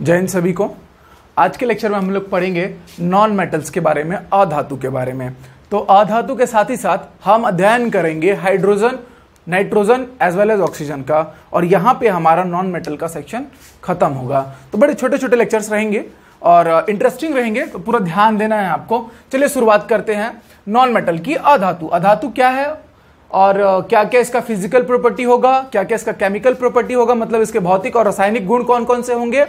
जय हिंद सभी को। आज के लेक्चर में हम लोग पढ़ेंगे नॉन मेटल्स के बारे में, अधातु के बारे में। तो अधातु के साथ ही साथ हम अध्ययन करेंगे hydrogen, nitrogen as well as oxygen का, और यहाँ पे हमारा नॉन मेटल का सेक्शन खत्म होगा। तो बड़े छोटे छोटे लेक्चर्स रहेंगे और इंटरेस्टिंग रहेंगे, तो पूरा ध्यान देना है आपको। चलिए शुरुआत करते हैं नॉन मेटल की। अधातु, अधातु क्या है और क्या क्या इसका फिजिकल प्रॉपर्टी होगा, क्या क्या इसका केमिकल प्रॉपर्टी होगा, मतलब इसके भौतिक और रासायनिक गुण कौन कौन से होंगे,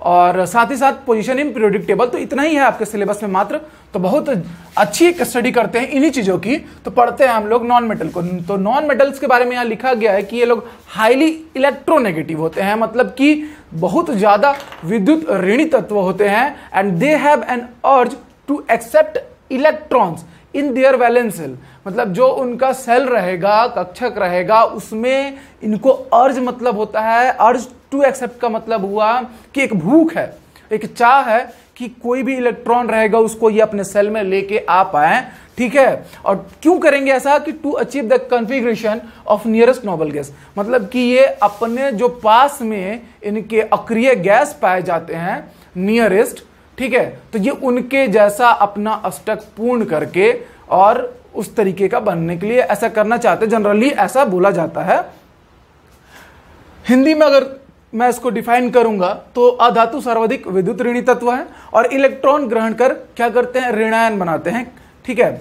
और साथ ही साथ पोजीशन इन पीरियोडिक टेबल। तो इतना ही है आपके सिलेबस में मात्र। तो बहुत अच्छी एक स्टडी करते हैं इन्हीं चीजों की। तो पढ़ते हैं हम लोग नॉन मेटल को। तो नॉन मेटल्स के बारे में यहाँ लिखा गया है कि ये लोग हाईली इलेक्ट्रोनेगेटिव होते हैं, मतलब कि बहुत ज्यादा विद्युत ऋणी तत्व होते हैं। And they have an urge to accept electrons in their valence shell, मतलब जो उनका सेल रहेगा, कक्षक रहेगा, उसमें इनको अर्ज मतलब होता है, अर्ज टू एक्सेप्ट का मतलब हुआ कि एक भूख है, एक चाह है कि कोई भी इलेक्ट्रॉन रहेगा उसको ये अपने सेल में लेके आ पाए। ठीक है, और क्यों करेंगे ऐसा कि to achieve the configuration of nearest noble gas, मतलब कि ये अपने जो पास में इनके अक्रिय गैस पाए जाते हैं नियरेस्ट, ठीक है, तो ये उनके जैसा अपना अष्टक पूर्ण करके और उस तरीके का बनने के लिए ऐसा करना चाहते हैं। जनरली ऐसा बोला जाता है। हिंदी में अगर मैं इसको डिफाइन करूंगा तो अधातु सर्वाधिक विद्युत ऋणी तत्व है और इलेक्ट्रॉन ग्रहण कर क्या करते हैं, ऋणायन बनाते हैं। ठीक है,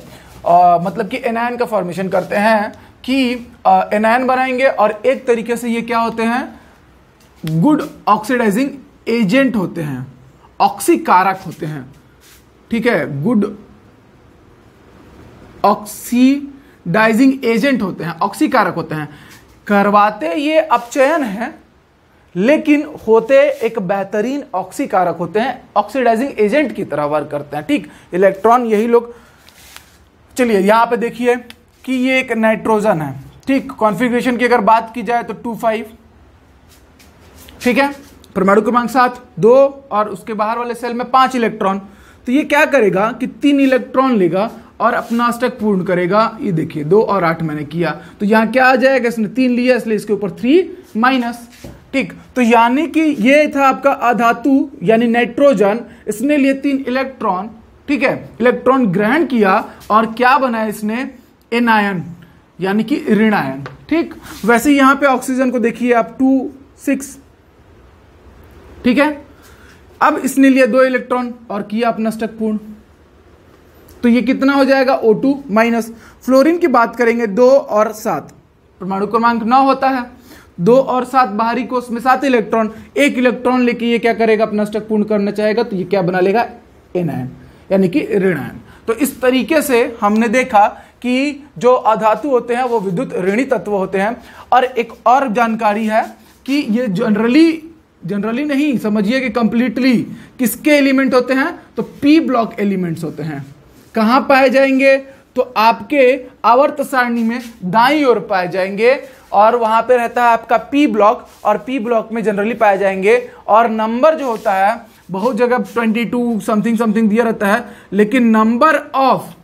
मतलब कि एनायन का फॉर्मेशन करते हैं कि एनायन बनाएंगे, और एक तरीके से ये क्या होते हैं, गुड ऑक्सीडाइजिंग एजेंट होते हैं, ऑक्सीकारक होते हैं। ठीक है, गुड ऑक्सीडाइजिंग एजेंट होते हैं, ऑक्सीकारक होते हैं। करवाते ये अपचयन है, लेकिन होते एक बेहतरीन ऑक्सीकारक होते हैं, ऑक्सीडाइजिंग एजेंट की तरह वर्क करते हैं। ठीक, इलेक्ट्रॉन यही लोग। चलिए यहां पे देखिए कि ये एक नाइट्रोजन है। ठीक, कॉन्फ़िगरेशन की अगर बात की जाए तो 2,5, ठीक है, परमाणु क्रमांक 7, 2 और उसके बाहर वाले सेल में 5 इलेक्ट्रॉन। तो ये क्या करेगा कि 3 इलेक्ट्रॉन लेगा और अपना अष्टक पूर्ण करेगा। ये देखिए 2 और 8 मैंने किया, तो यहां क्या आ जाएगा, इसने 3 लिया इसलिए इसके ऊपर 3 माइनस। ठीक, तो यानी कि ये था आपका अधातु यानी नाइट्रोजन, इसने लिए 3 इलेक्ट्रॉन। ठीक है, इलेक्ट्रॉन ग्रहण किया और क्या बनाया इसने, एनायन यानी कि ऋणायन। ठीक, वैसे यहां पे ऑक्सीजन को देखिए आप 2, 6, ठीक है, अब इसने लिया 2 इलेक्ट्रॉन और किया अपना अष्टक पूर्ण, तो ये कितना हो जाएगा, O2 माइनस। फ्लोरीन की बात करेंगे 2 और 7, परमाणु क्रमांक 9 होता है, 2 और 7 बाहरी कोष में 7 इलेक्ट्रॉन, 1 इलेक्ट्रॉन लेके ये क्या करेगा, अपना अष्टक पूर्ण करना चाहेगा, तो ये क्या बना लेगा, एनायन यानी कि ऋणायन। तो इस तरीके से हमने देखा कि जो अधातु होते हैं वो विद्युत ऋणी तत्व होते हैं। और एक और जानकारी है कि ये जनरली नहीं, समझिए कि कंप्लीटली किसके एलिमेंट होते हैं, तो पी ब्लॉक एलिमेंट्स होते हैं। कहां पाए जाएंगे, तो आपके आवर्त सारणी में दाईं ओर पाए जाएंगे, और वहां पे रहता है आपका पी ब्लॉक, और पी ब्लॉक में जनरली पाए जाएंगे। और नंबर जो होता है बहुत जगह 22 समथिंग समथिंग दिया रहता है, लेकिन नंबर ऑफ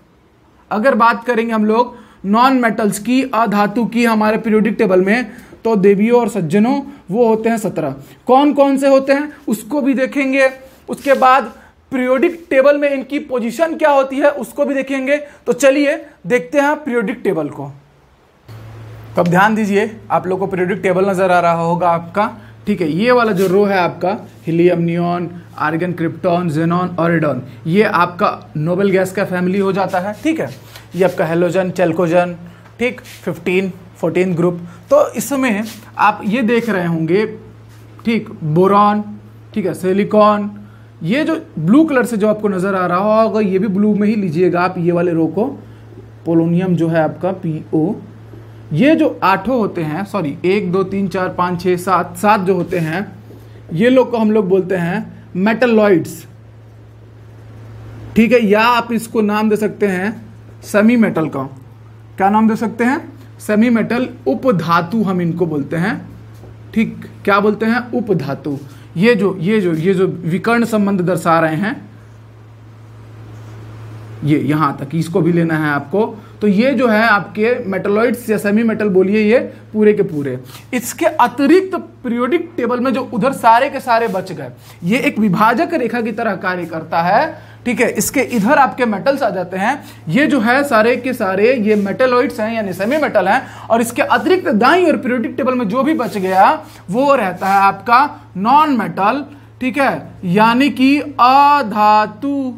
अगर बात करेंगे हम लोग नॉन मेटल्स की, अधातु की, हमारे पीरियोडिक टेबल में, तो देवियों और सज्जनों वो होते हैं 17। कौन कौन से होते हैं उसको भी देखेंगे। उसके बाद पीरियोडिक टेबल में इनकी पोजीशन क्या होती है उसको भी देखेंगे। तो चलिए देखते हैं पीरियोडिक टेबल को। तो अब ध्यान दीजिए, आप लोगों को पीरियोडिक टेबल नजर आ रहा होगा आपका। ठीक है, ये वाला जो रो है आपका, helium, neon, argon, krypton, xenon और रेडॉन, ये आपका नोबल गैस का फैमिली हो जाता है। ठीक है, ये आपका हेलोजन, चैल्कोजन, ठीक, 15, 14 ग्रुप। तो इसमें आप ये देख रहे होंगे, ठीक, बोरॉन, ठीक है, सिलिकॉन, ये जो ब्लू कलर से जो आपको नजर आ रहा होगा ये भी ब्लू में ही लीजिएगा आप, ये वाले रो को। पोलोनियम जो है आपका PO, ये जो 8 होते हैं, सॉरी 1, 2, 3, 4, 5, 6, 7 जो होते हैं, ये लोग को हम लोग बोलते हैं मेटलॉइड्स। ठीक है, या आप इसको नाम दे सकते हैं सेमी मेटल का। क्या नाम दे सकते हैं, सेमी मेटल उपधातु हम इनको बोलते हैं। ठीक, क्या बोलते हैं, उपधातु। ये जो विकर्ण संबंध दर्शा रहे हैं, ये यहां तक इसको भी लेना है आपको। तो ये जो है आपके मेटलॉइड्स या सेमी मेटल बोलिए, ये पूरे के पूरे। इसके अतिरिक्त पीरियोडिक टेबल में जो उधर सारे के सारे बच गए, ये एक विभाजक रेखा की तरह कार्य करता है, ठीक है। इसके इधर आपके मेटल्स आ जाते हैं, ये जो है सारे के सारे ये मेटलॉइड्स हैं यानी सेमी मेटल हैं, और इसके अतिरिक्त दाईं और पीरियोडिक टेबल में जो भी बच गया वो रहता है आपका नॉन मेटल, ठीक है, यानी कि अधातु।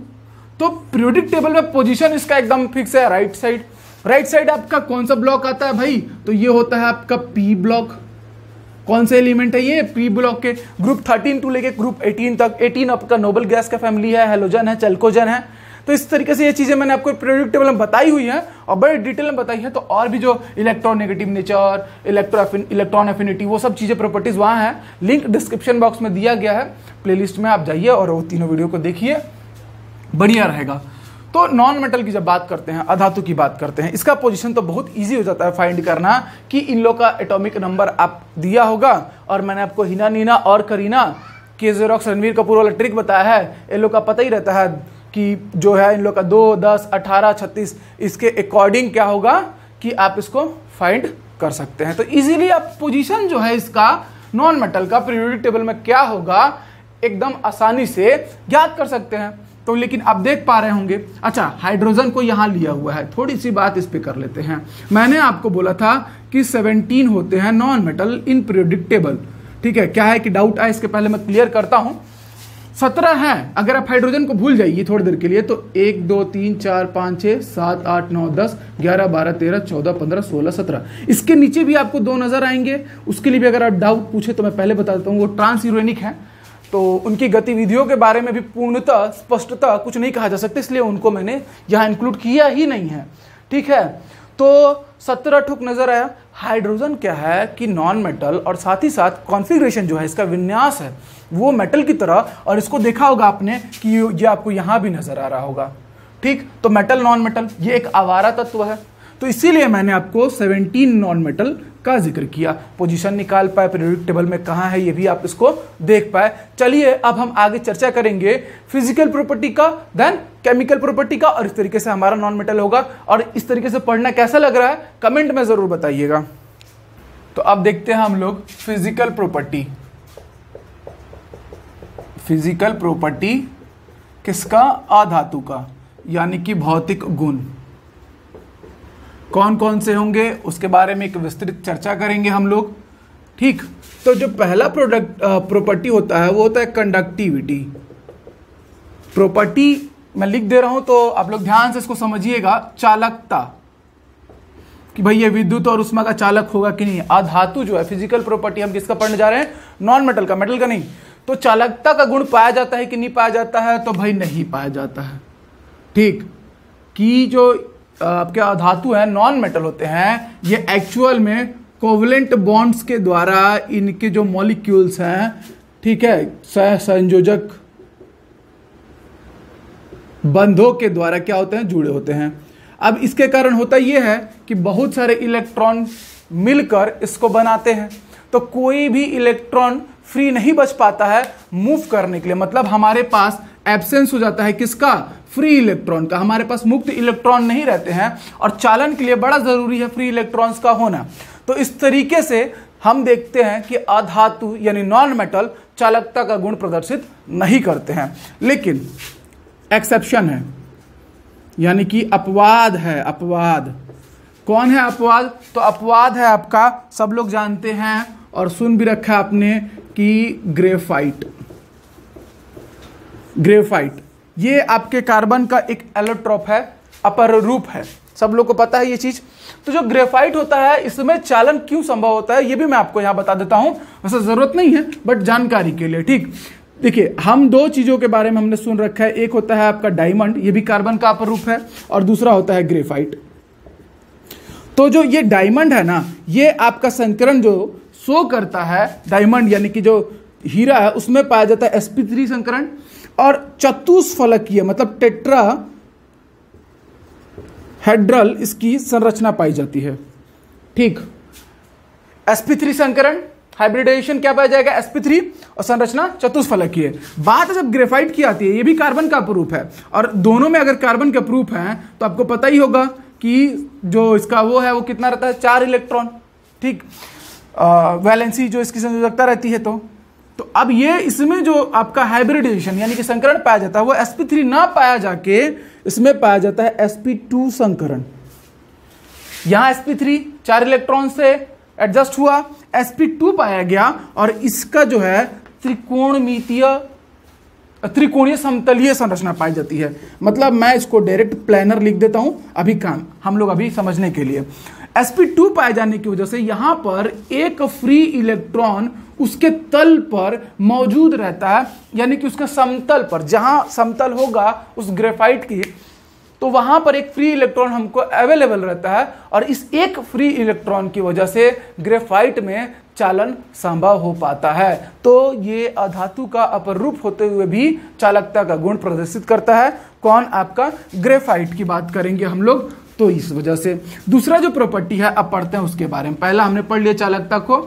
तो पीरियोडिक टेबल में पोजीशन इसका एकदम फिक्स है, राइट साइड। राइट साइड आपका कौन सा ब्लॉक आता है भाई, तो ये होता है आपका पी ब्लॉक। कौन से एलिमेंट है ये, पी ब्लॉक के ग्रुप 13 टू लेके ग्रुप 18 तक। 18 आपका नोबल गैस का फैमिली है, हेलोजन है, चैल्कोजन है। तो इस तरीके से ये चीजें मैंने आपको पीरियोडिक टेबल में बताई हुई है और बड़े डिटेल में बताई है। तो और भी जो इलेक्ट्रोनेगेटिव नेचर, इलेक्ट्रॉन एफिनिटी, वो सब चीजें प्रॉपर्टीज वहां है, लिंक डिस्क्रिप्शन बॉक्स में दिया गया है, प्लेलिस्ट में आप जाइए और वो तीनों वीडियो को देखिए, बढ़िया रहेगा। तो नॉन मेटल की जब बात करते हैं, अधातु की बात करते हैं, इसका पोजीशन तो बहुत इजी हो जाता है फाइंड करना कि इन लोग का एटॉमिक नंबर आप दिया होगा, और मैंने आपको हिना, नीना और करीना के जेरोक्स रणवीर कपूर वाला ट्रिक बताया है। इन लोग का पता ही रहता है कि जो है इन लोग का 2, 10, 18, 36 इसके अकॉर्डिंग क्या होगा कि आप इसको फाइंड कर सकते हैं। तो इजीली आप पोजीशन जो है इसका नॉन मेटल का पीरियोडिक टेबल में क्या होगा एकदम आसानी से ज्ञात कर सकते हैं। तो लेकिन आप देख पा रहे होंगे, अच्छा हाइड्रोजन को यहां लिया हुआ है, थोड़ी सी बात इस पे कर लेते हैं। मैंने आपको बोला था कि 17 होते हैं non metal in periodic table, ठीक है। क्या है कि डाउट आए, इसके पहले मैं क्लियर करता हूं। 17 है, अगर आप हाइड्रोजन को भूल जाइए थोड़ी देर के लिए तो 1, 2, 3, 4, 5, 6, 7, 8, 9, 10, 11, 12, 13, 14, 15, 16, 17। इसके नीचे भी आपको 2 नजर आएंगे। उसके लिए भी अगर आप डाउट पूछे तो मैं पहले बता देता हूँ, वो ट्रांस यूरेनिक है, तो उनकी गतिविधियों के बारे में भी पूर्णतः स्पष्टता कुछ नहीं कहा जा सकता, इसलिए उनको मैंने यहाँ इंक्लूड किया ही नहीं है, ठीक है। तो 17 ठुक नजर आया। हाइड्रोजन क्या है कि नॉन मेटल, और साथ ही साथ कॉन्फ़िगरेशन जो है इसका विन्यास है वो मेटल की तरह, और इसको देखा होगा आपने कि ये आपको यहां भी नजर आ रहा होगा, ठीक। तो मेटल नॉन मेटल ये एक आवारा तत्व है, तो इसीलिए मैंने आपको 17 नॉन मेटल का जिक्र किया। पोजीशन निकाल पाए पीरियोडिक टेबल में कहां है ये भी आप इसको देख पाए। चलिए अब हम आगे चर्चा करेंगे फिजिकल प्रॉपर्टी का, देन केमिकल प्रॉपर्टी का, और इस तरीके से हमारा नॉन मेटल होगा। और इस तरीके से पढ़ना कैसा लग रहा है कमेंट में जरूर बताइएगा। तो अब देखते हैं हम लोग फिजिकल प्रॉपर्टी। फिजिकल प्रॉपर्टी किसका, अधातु का, यानी कि भौतिक गुण कौन कौन से होंगे उसके बारे में एक विस्तृत चर्चा करेंगे हम लोग, ठीक। तो जो पहला प्रॉपर्टी होता है वो होता है कंडक्टिविटी प्रॉपर्टी। मैं लिख दे रहा हूं तो आप लोग ध्यान से इसको समझिएगा। चालकता, कि भाई ये विद्युत और उष्मा का चालक होगा कि नहीं। अधातु जो है फिजिकल प्रॉपर्टी, हम किसका पढ़ने जा रहे हैं, नॉन मेटल का, मेटल का नहीं। तो चालकता का गुण पाया जाता है कि नहीं पाया जाता है, तो भाई नहीं पाया जाता है, ठीक। कि जो आपके अधातु हैं, नॉन मेटल होते हैं, ये एक्चुअल में कोवलेंट बॉन्ड्स के द्वारा इनके जो मॉलिक्यूल्स हैं, ठीक है, सहसंयोजक बंधों के द्वारा क्या होते हैं, जुड़े होते हैं। अब इसके कारण होता यह है कि बहुत सारे इलेक्ट्रॉन मिलकर इसको बनाते हैं, तो कोई भी इलेक्ट्रॉन फ्री नहीं बच पाता है मूव करने के लिए। मतलब हमारे पास एब्सेंस हो जाता है किसका, फ्री इलेक्ट्रॉन का, हमारे पास मुक्त इलेक्ट्रॉन नहीं रहते हैं, और चालन के लिए बड़ा जरूरी है फ्री इलेक्ट्रॉन्स का होना। तो इस तरीके से हम देखते हैं कि अधातु यानी नॉन मेटल चालकता का गुण प्रदर्शित नहीं करते हैं। लेकिन एक्सेप्शन है, यानी कि अपवाद है। अपवाद कौन है, अपवाद? तो अपवाद है आपका, सब लोग जानते हैं और सुन भी रखा है आपने कि ग्रेफाइट। ग्रेफाइट ये आपके कार्बन का एक एलोट्रोप है, अपर रूप है, सब लोग को पता है ये चीज। तो जो ग्रेफाइट होता है इसमें चालन क्यों संभव होता है ये भी मैं आपको यहां बता देता हूं, वैसे जरूरत नहीं है बट जानकारी के लिए, ठीक। देखिए हम दो चीजों के बारे में हमने सुन रखा है, एक होता है आपका डायमंड, ये भी कार्बन का अपर रूप है, और दूसरा होता है ग्रेफाइट। तो जो ये डायमंड है ना, ये आपका संकरण जो शो करता है, डायमंड यानी कि जो हीरा है उसमें पाया जाता है sp3 संकरण, और चतुष्फलकीय मतलब टेट्रा हेड्रल इसकी संरचना पाई जाती है, ठीक। sp3 संकरण, हाइब्रिडाइजेशन क्या पाया जाएगा, sp3, और संरचना चतुष्फलकीय। बात जब ग्रेफाइट की आती है, ये भी कार्बन का अपरूप है, और दोनों में अगर कार्बन के अपरूप है तो आपको पता ही होगा कि जो इसका वो है वो कितना रहता है, 4 इलेक्ट्रॉन, ठीक, वैलेंसी जो इसकी संयोजकता रहती है। तो अब ये इसमें जो आपका हाइब्रिडाइजेशन यानी कि संकरण पाया जाता है वो sp3 ना पाया जाके इसमें पाया जाता है sp2 संकरण। यहां sp3 4 इलेक्ट्रॉन से एडजस्ट हुआ, sp2 पाया गया और इसका जो है त्रिकोणीय समतलीय संरचना पाई जाती है। मतलब मैं इसको डायरेक्ट प्लानर लिख देता हूं अभी काम हम लोग अभी समझने के लिए। sp2 पाए जाने की वजह से यहां पर एक फ्री इलेक्ट्रॉन उसके तल पर मौजूद रहता है, यानी कि उसके समतल पर, जहां समतल होगा उस ग्रेफाइट की, तो वहां पर एक फ्री इलेक्ट्रॉन हमको अवेलेबल रहता है और इस एक फ्री इलेक्ट्रॉन की वजह से ग्रेफाइट में चालन संभव हो पाता है। तो ये अधातु का अपर रूप होते हुए भी चालकता का गुण प्रदर्शित करता है। कौन? आपका ग्रेफाइट की बात करेंगे हम लोग। तो इस वजह से दूसरा जो प्रॉपर्टी है अब पढ़ते हैं उसके बारे में। पहला हमने पढ़ लिया चालकता को,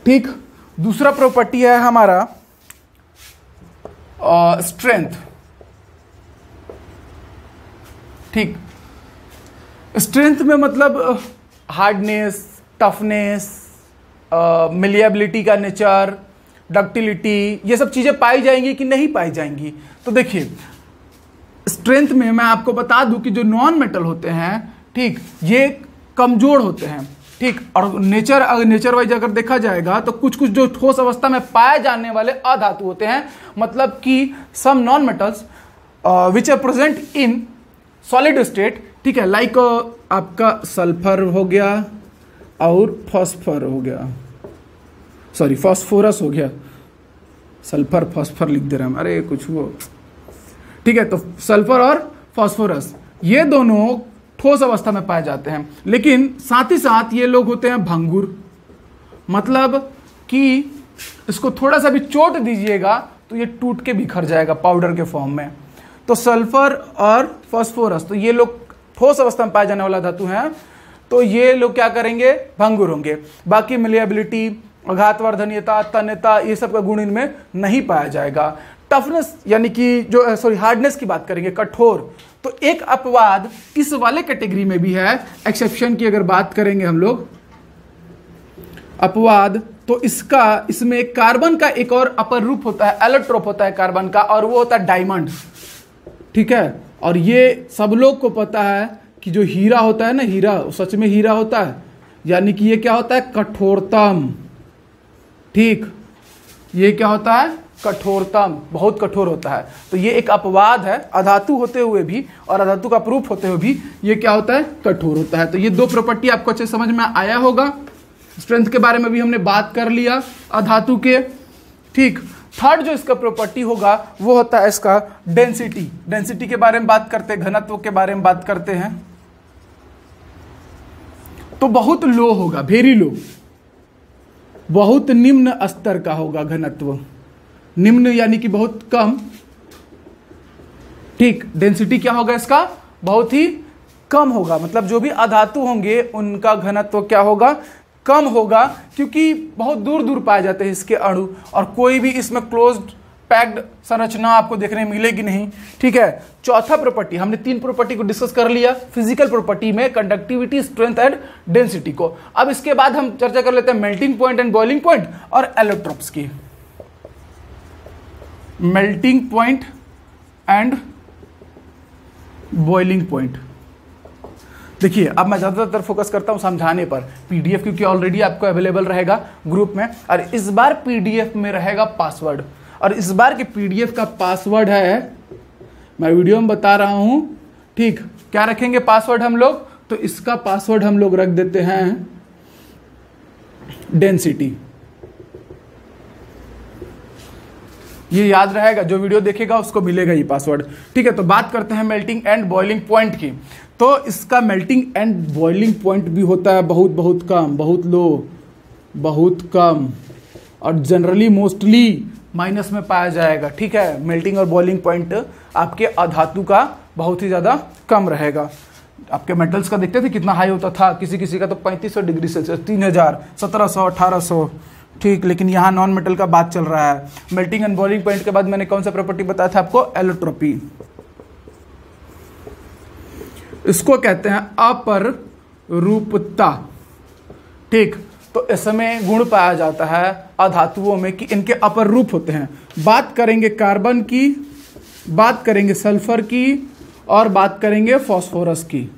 ठीक। दूसरा प्रॉपर्टी है हमारा स्ट्रेंथ, ठीक। स्ट्रेंथ में मतलब हार्डनेस, टफनेस, मिलिएबिलिटी का नेचर, डक्टिलिटी, ये सब चीजें पाई जाएंगी कि नहीं पाई जाएंगी। तो देखिए स्ट्रेंथ में मैं आपको बता दूं कि जो नॉन मेटल होते हैं, ठीक, ये कमजोर होते हैं, ठीक। और नेचर वाइज अगर देखा जाएगा तो कुछ कुछ जो ठोस अवस्था में पाए जाने वाले अधातु होते हैं, मतलब कि some non metals which are present in solid state, ठीक है, लाइक आपका सल्फर हो गया और फॉस्फर हो गया, सॉरी फॉस्फोरस हो गया, सल्फर फॉस्फर लिख दे रहे हैं, अरे कुछ वो, ठीक है। तो सल्फर और फॉस्फोरस ये दोनों ठोस अवस्था में पाए जाते हैं, लेकिन साथ ही साथ ये लोग होते हैं भंगुर, मतलब कि इसको थोड़ा सा भी चोट दीजिएगा तो ये टूट के बिखर जाएगा पाउडर के फॉर्म में। तो सल्फर और फॉस्फोरस, तो ये लोग ठोस अवस्था में पाए जाने वाला धातु हैं, तो ये लोग क्या करेंगे? भंगुर होंगे। बाकी मिलिएबिलिटी, घातवर्धनीयता, तन्यता, ये सब का गुण इनमें नहीं पाया जाएगा। टफनेस यानी कि जो हार्डनेस की बात करेंगे, कठोर, तो एक अपवाद इस वाले कैटेगरी में भी है। एक्सेप्शन की अगर बात करेंगे हम लोग, अपवाद, तो इसमें कार्बन का एक और अपर रूप होता है, एलोट्रोप होता है कार्बन का, और वो होता है डायमंड, ठीक है। और ये सब लोग को पता है कि जो हीरा होता है ना, हीरा सच में हीरा होता है, यानी कि ये क्या होता है? कठोरतम, ठीक। ये क्या होता है? कठोरतम, बहुत कठोर होता है। तो ये एक अपवाद है, अधातु होते हुए भी और अधातु का प्रूफ होते हुए भी ये क्या होता है? कठोर होता है। तो ये दो प्रॉपर्टी आपको अच्छे समझ में आया होगा। स्ट्रेंथ के बारे में भी हमने बात कर लिया अधातु के, ठीक। थर्ड जो इसका प्रॉपर्टी होगा वो होता है इसका डेंसिटी। डेंसिटी के बारे में बात करते हैं, घनत्व के बारे में बात करते हैं, तो बहुत लो होगा, वेरी लो, बहुत निम्न स्तर का होगा घनत्व। निम्न यानी कि बहुत कम, ठीक। डेंसिटी क्या होगा इसका? बहुत ही कम होगा। मतलब जो भी अधातु होंगे उनका घनत्व क्या होगा? कम होगा, क्योंकि बहुत दूर दूर पाए जाते हैं इसके अणु, और कोई भी इसमें क्लोज्ड पैक्ड संरचना आपको देखने मिलेगी नहीं, ठीक है। चौथा प्रॉपर्टी, हमने 3 प्रॉपर्टी को डिस्कस कर लिया फिजिकल प्रॉपर्टी में, कंडक्टिविटी, स्ट्रेंथ एंड डेंसिटी को। अब इसके बाद हम चर्चा कर लेते हैं melting point and boiling point और एलोट्रोप्स की। Melting point and boiling point, देखिए अब मैं ज़्यादातर फोकस करता हूं समझाने पर। पीडीएफ क्योंकि ऑलरेडी आपको अवेलेबल रहेगा ग्रुप में, और इस बार पीडीएफ में रहेगा पासवर्ड, और इस बार के पीडीएफ का पासवर्ड है, मैं वीडियो में बता रहा हूं, ठीक। क्या रखेंगे पासवर्ड हम लोग? तो इसका पासवर्ड हम लोग रख देते हैं डेंसिटी। ये याद रहेगा, जो वीडियो देखेगा उसको मिलेगा ये पासवर्ड, ठीक है। तो बात करते हैं मेल्टिंग एंड बॉइलिंग पॉइंट की। तो इसका मेल्टिंग एंड बॉइलिंग पॉइंट भी होता है बहुत बहुत कम, बहुत लो, बहुत कम, और जनरली मोस्टली माइनस में पाया जाएगा, ठीक है। मेल्टिंग और बॉइलिंग पॉइंट आपके अधातु का बहुत ही ज़्यादा कम रहेगा। आपके मेटल्स का देखते थे कितना हाई होता था, किसी किसी का तो 3500 डिग्री सेल्सियस, 3000, 1700, 1800, ठीक। लेकिन यहाँ नॉन मेटल का बात चल रहा है। मेल्टिंग एंड बॉइलिंग पॉइंट के बाद मैंने कौन सा प्रॉपर्टी बताया था आपको? एलोट्रोपी। इसको कहते हैं अपरूपता। ठीक, तो इसमें गुण पाया जाता है अधातुओं में कि इनके अपर रूप होते हैं। बात करेंगे कार्बन की, बात करेंगे सल्फर की, और बात करेंगे फास्फोरस की,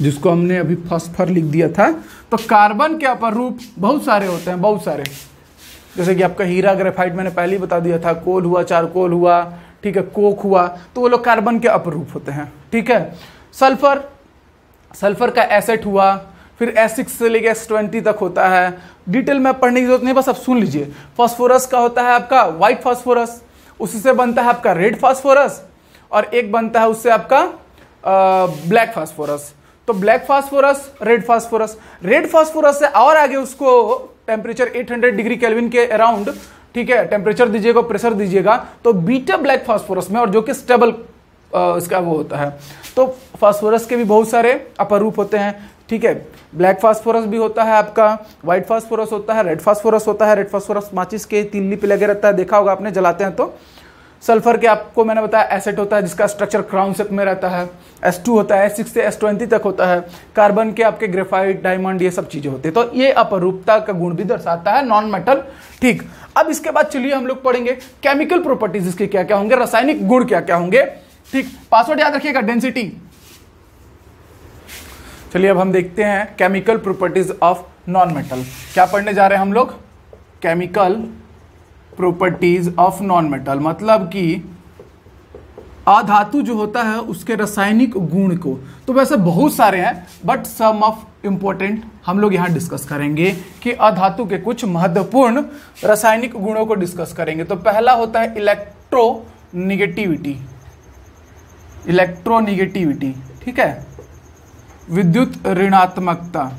जिसको हमने अभी फास्फर लिख दिया था। तो कार्बन के अपर रूप बहुत सारे होते हैं, बहुत सारे, जैसे कि आपका हीरा ग्रेफाइट मैंने पहले ही बता दिया था, कोल हुआ, चारकोल हुआ, ठीक है, कोक हुआ, तो वो लोग कार्बन के अपर रूप होते हैं। ठीक है, सल्फर, सल्फर का एसेट हुआ, फिर S6 से लेके S20 तक होता है, डिटेल में पढ़ने की जरूरत नहीं, बस आप सुन लीजिए। फास्फोरस का होता है आपका व्हाइट फास्फोरस, उससे बनता है आपका रेड फास्फोरस, और एक बनता है उससे आपका ब्लैक फास्फोरस। तो black phosphorus, red phosphorus, red phosphorus से और आगे उसको टेम्परेचर 800 डिग्री केल्विन के अराउंड, ठीक है, टेम्परेचर दीजिएगा, प्रेशर दीजिएगा, तो बीटा ब्लैक फास्फोरस में, और जो कि स्टेबल इसका वो होता है। तो फास्फोरस के भी बहुत सारे अपर रूप होते हैं। ठीक है, ब्लैक फास्फोरस भी होता है आपका, व्हाइट फास्फोरस होता है, रेड फास्फोरस होता है। रेड फास्फोरस माचिस के तीली पे लगे रहता है, देखा होगा आपने, जलाते हैं तो। सल्फर के आपको मैंने बताया एसेट होता है, जिसका स्ट्रक्चर क्राउन शेप में रहता है। S2 होता है, S6 से S20 तक होता है। कार्बन के आपके ग्रेफाइट, डायमंड, ये सब चीजें होती है। तो ये अपरूपता का गुण भी दर्शाता है नॉन मेटल। ठीक, अब इसके बाद चलिए हम लोग पढ़ेंगे केमिकल प्रॉपर्टीज इसके क्या क्या होंगे, रासायनिक गुण क्या क्या होंगे। ठीक, पासवर्ड याद रखिएगा, डेंसिटी। चलिए अब हम देखते हैं chemical properties of non metal. क्या पढ़ने जा रहे हैं हम लोग? Chemical properties of non metal, मतलब कि अधातु जो होता है उसके रासायनिक गुण को। तो वैसे बहुत सारे हैं, बट सम ऑफ इंपॉर्टेंट हम लोग यहां डिस्कस करेंगे कि अधातु के कुछ महत्वपूर्ण रासायनिक गुणों को डिस्कस करेंगे। तो पहला होता है इलेक्ट्रोनिगेटिविटी, इलेक्ट्रोनिगेटिविटी, ठीक है, विद्युत ऋणात्मकता।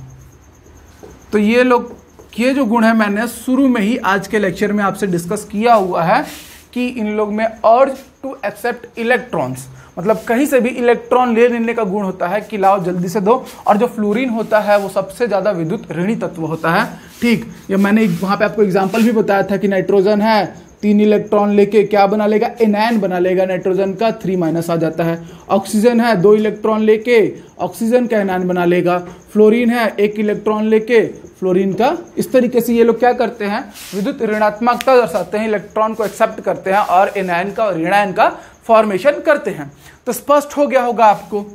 तो ये लोग, ये जो गुण है मैंने शुरू में ही आज के लेक्चर में आपसे डिस्कस किया हुआ है कि इन लोग में अर्ज टू एक्सेप्ट इलेक्ट्रॉन्स, मतलब कहीं से भी इलेक्ट्रॉन ले लेने का गुण होता है कि लाओ जल्दी से दो। और जो फ्लोरीन होता है वो सबसे ज्यादा विद्युत ऋणी तत्व होता है। ठीक, ये मैंने वहां पे आपको एग्जांपल भी बताया था कि नाइट्रोजन है, 3 इलेक्ट्रॉन लेके क्या बना लेगा, एनायन बना लेगा, नाइट्रोजन का 3- आ जाता है। ऑक्सीजन है, 2 इलेक्ट्रॉन लेके ऑक्सीजन का एनायन बना लेगा। फ्लोरीन है, 1 इलेक्ट्रॉन लेके फ्लोरीन का। इस तरीके से ये लोग क्या करते हैं, विद्युत ऋणात्मकता दर्शाते हैं, इलेक्ट्रॉन को एक्सेप्ट करते हैं और एनायन का और ऋणायन का फॉर्मेशन करते हैं। तो स्पष्ट हो गया होगा आपको।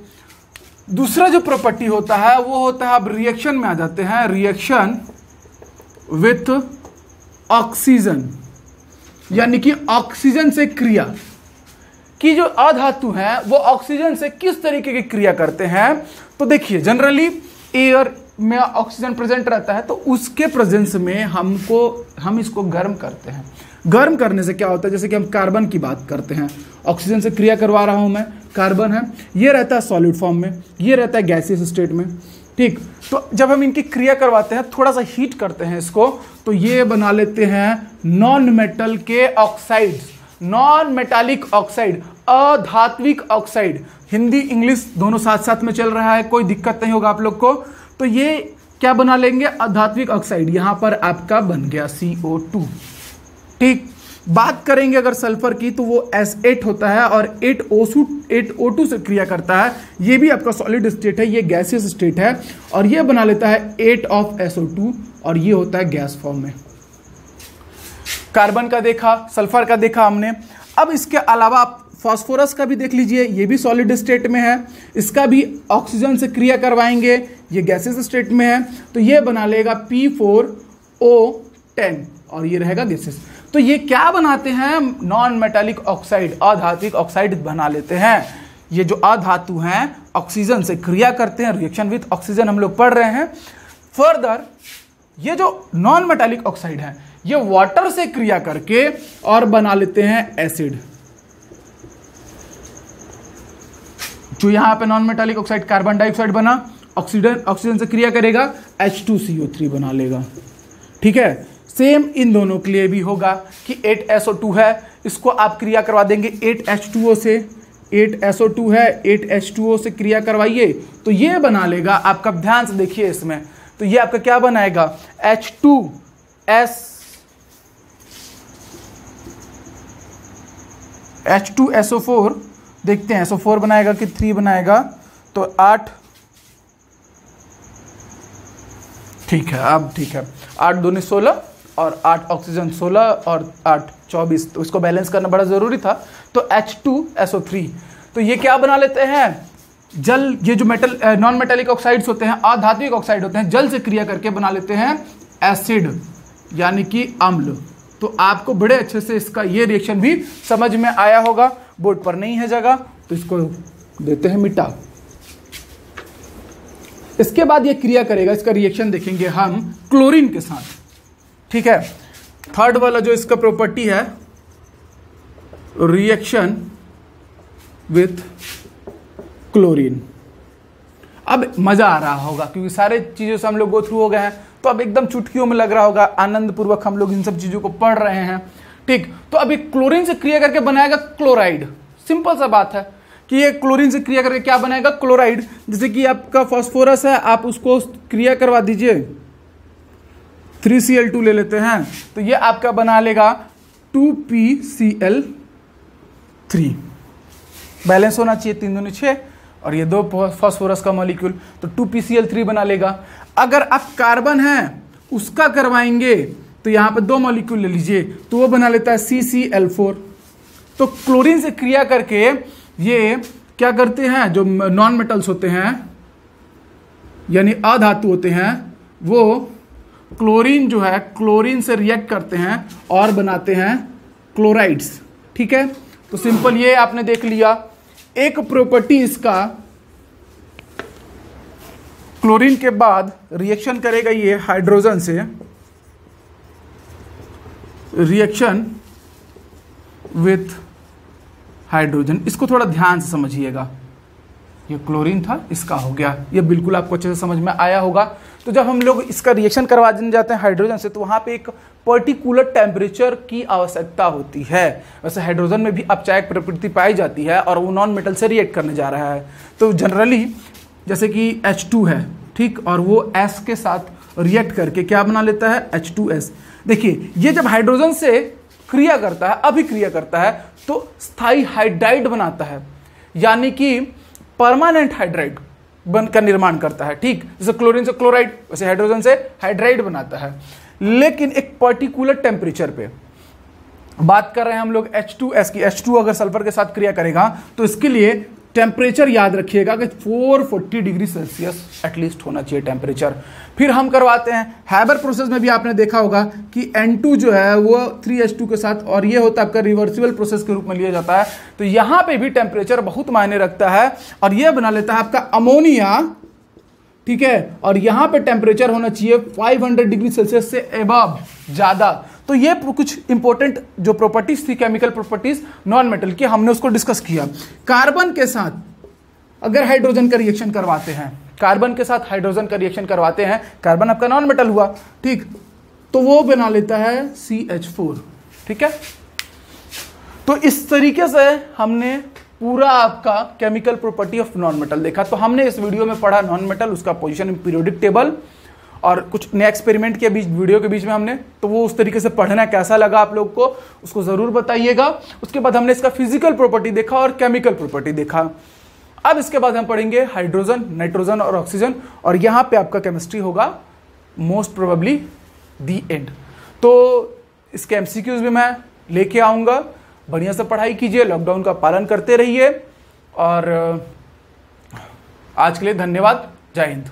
दूसरा जो प्रॉपर्टी होता है वो होता है, अब रिएक्शन में आ जाते हैं, रिएक्शन विथ ऑक्सीजन, यानी कि ऑक्सीजन से क्रिया, कि जो अधातु हैं वो ऑक्सीजन से किस तरीके की क्रिया करते हैं। तो देखिए, जनरली एयर में ऑक्सीजन प्रेजेंट रहता है, तो उसके प्रेजेंस में हम इसको गर्म करते हैं। गर्म करने से क्या होता है, जैसे कि हम कार्बन की बात करते हैं, ऑक्सीजन से क्रिया करवा रहा हूं मैं, कार्बन है, ये रहता है सॉलिड फॉर्म में, ये रहता है गैसियस स्टेट में। ठीक, तो जब हम इनकी क्रिया करवाते हैं, थोड़ा सा हीट करते हैं इसको, तो ये बना लेते हैं नॉन मेटल के ऑक्साइड्स, नॉन मेटालिक ऑक्साइड, अधात्विक ऑक्साइड। हिंदी इंग्लिश दोनों साथ साथ में चल रहा है, कोई दिक्कत नहीं होगा आप लोग को। तो ये क्या बना लेंगे, अधात्विक ऑक्साइड। यहां पर आपका बन गया CO2। ठीक, बात करेंगे अगर सल्फर की, तो वो S8 होता है और 8O2 से क्रिया करता है। ये भी आपका सॉलिड स्टेट है, ये गैसियस स्टेट है, और ये बना लेता है 8 ऑफ SO2, और ये होता है गैस फॉर्म में। कार्बन का देखा, सल्फर का देखा हमने। अब इसके अलावा आप फास्फोरस का भी देख लीजिए, ये भी सॉलिड स्टेट में है, इसका भी ऑक्सीजन से क्रिया करवाएंगे, ये गैसियस स्टेट में है, तो ये बना लेगा P4O10, और ये रहेगा गैसियस। तो ये क्या बनाते हैं, नॉन मेटालिक ऑक्साइड, अधात्विक ऑक्साइड बना लेते हैं। ये जो अधातु हैं ऑक्सीजन से क्रिया करते हैं, रिएक्शन विथ ऑक्सीजन हम लोग पढ़ रहे हैं। फर्दर ये जो नॉन मेटालिक ऑक्साइड है, ये वाटर से क्रिया करके और बना लेते हैं एसिड। जो यहां पे non metallic oxide carbon dioxide बना, ऑक्सीजन से क्रिया करेगा, H2CO3 बना लेगा। ठीक है, सेम इन दोनों के लिए भी होगा कि 8SO2 है, इसको आप क्रिया करवा देंगे 8H2O से, 8SO2 है, 8H2O से क्रिया करवाइए, तो ये बना लेगा आपका, ध्यान से देखिए इसमें, तो ये आपका क्या बनाएगा, H2SO4, देखते हैं SO4 बनाएगा कि 3 बनाएगा, तो 8, ठीक है, अब ठीक है, 8 दूनी 16 और 8 ऑक्सीजन 16 और 8 24, तो इसको बैलेंस करना बड़ा ज़रूरी था। तो H2SO3, तो ये क्या बना लेते हैं, जल, ये जो मेटल नॉन मेटेलिक ऑक्साइड्स होते हैं, अधात्विक ऑक्साइड होते हैं, जल से क्रिया करके बना लेते हैं एसिड यानी कि अम्ल। तो आपको बड़े अच्छे से इसका ये रिएक्शन भी समझ में आया होगा। बोर्ड पर नहीं है जगह तो इसको देते हैं मिटा। इसके बाद ये क्रिया करेगा, इसका रिएक्शन देखेंगे हम क्लोरीन के साथ, ठीक है। थर्ड वाला जो इसका प्रॉपर्टी है, रिएक्शन विथ क्लोरीन। अब मजा आ रहा होगा क्योंकि सारे चीजों से हम लोग गो थ्रू हो गए हैं, तो अब एकदम चुटकियों में लग रहा होगा, आनंद पूर्वक हम लोग इन सब चीजों को पढ़ रहे हैं, ठीक। तो अभी क्लोरीन से क्रिया करके बनाएगा क्लोराइड। सिंपल सा बात है कि ये क्लोरीन से क्रिया करके क्या बनाएगा, क्लोराइड। जैसे कि आपका फास्फोरस है, आप उसको क्रिया करवा दीजिए, 3Cl2 ले लेते हैं, तो ये आपका बना लेगा 2PCl3। बैलेंस होना चाहिए, 3 दूनी 6 और ये 2 फास्फोरस का मॉलिक्यूल, तो 2PCl3 बना लेगा। अगर आप कार्बन है उसका करवाएंगे तो यहां पे 2 मॉलिक्यूल ले लीजिए, तो वो बना लेता है CCl4। तो क्लोरीन से क्रिया करके ये क्या करते हैं, जो नॉन मेटल्स होते हैं यानी अधातु होते हैं, वो क्लोरीन जो है, क्लोरीन से रिएक्ट करते हैं और बनाते हैं क्लोराइड्स, ठीक है। तो सिंपल ये आपने देख लिया। एक प्रॉपर्टी इसका, क्लोरीन के बाद रिएक्शन करेगा ये हाइड्रोजन से, रिएक्शन विथ हाइड्रोजन। इसको थोड़ा ध्यान से समझिएगा, ये क्लोरीन था, इसका हो गया, ये बिल्कुल आपको अच्छे से समझ में आया होगा। तो जब हम लोग इसका रिएक्शन करवाने जाते हैं हाइड्रोजन से, तो वहां पे एक पर्टिकुलर टेम्परेचर की आवश्यकता होती है। वैसे हाइड्रोजन में भी अपचायक प्रवृत्ति पाई जाती है और वो नॉन मेटल से रिएक्ट करने जा रहा है। तो जनरली जैसे कि H2 है, ठीक, और वो S के साथ रिएक्ट करके क्या बना लेता है, H2S। देखिए ये जब हाइड्रोजन से क्रिया करता है, अभिक्रिया करता है, तो स्थायी हाइड्राइड बनाता है, यानी कि परमानेंट हाइड्राइड का निर्माण करता है, ठीक। जैसे क्लोरीन से क्लोराइड, वैसे हाइड्रोजन से हाइड्राइड बनाता है, लेकिन एक पर्टिकुलर टेम्परेचर पे। बात कर रहे हैं हम लोग H2S की। H2 अगर सल्फर के साथ क्रिया करेगा तो इसके लिए टेम्परेचर याद रखिएगा कि 440 डिग्री सेल्सियस एटलीस्ट होना चाहिए टेम्परेचर। फिर हम करवाते हैं हैबर प्रोसेस में भी आपने देखा होगा कि N2 जो है वो 3H2 के साथ, और ये होता है आपका रिवर्सिबल प्रोसेस के रूप में लिया जाता है। तो यहाँ पे भी टेम्परेचर बहुत मायने रखता है और ये बना लेता है आपका अमोनिया, ठीक है। और यहाँ पे टेम्परेचर होना चाहिए 500 डिग्री सेल्सियस से एबव, ज्यादा। तो ये कुछ इंपॉर्टेंट जो प्रॉपर्टीज थी, केमिकल प्रॉपर्टीज नॉन मेटल की, हमने उसको डिस्कस किया। कार्बन के साथ अगर हाइड्रोजन का रिएक्शन करवाते हैं, कार्बन के साथ हाइड्रोजन का रिएक्शन करवाते हैं, कार्बन आपका नॉन मेटल हुआ, ठीक, तो वो बना लेता है CH4, ठीक है। तो इस तरीके से हमने पूरा आपका chemical property of non metal देखा। तो हमने इस वीडियो में पढ़ा नॉन मेटल, उसका पोजीशन इन पीरियोडिक टेबल, और कुछ नए एक्सपेरिमेंट के बीच, वीडियो के बीच में हमने, तो वो उस तरीके से पढ़ना कैसा लगा आप लोग को, उसको जरूर बताइएगा। उसके बाद हमने इसका फिजिकल प्रॉपर्टी देखा और केमिकल प्रॉपर्टी देखा। अब इसके बाद हम पढ़ेंगे हाइड्रोजन, नाइट्रोजन और ऑक्सीजन, और यहां पे आपका केमिस्ट्री होगा मोस्ट प्रोबेबली दी एंड। तो इसके MCQs भी मैं लेके आऊंगा। बढ़िया से पढ़ाई कीजिए, लॉकडाउन का पालन करते रहिए, और आज के लिए धन्यवाद। जय हिंद।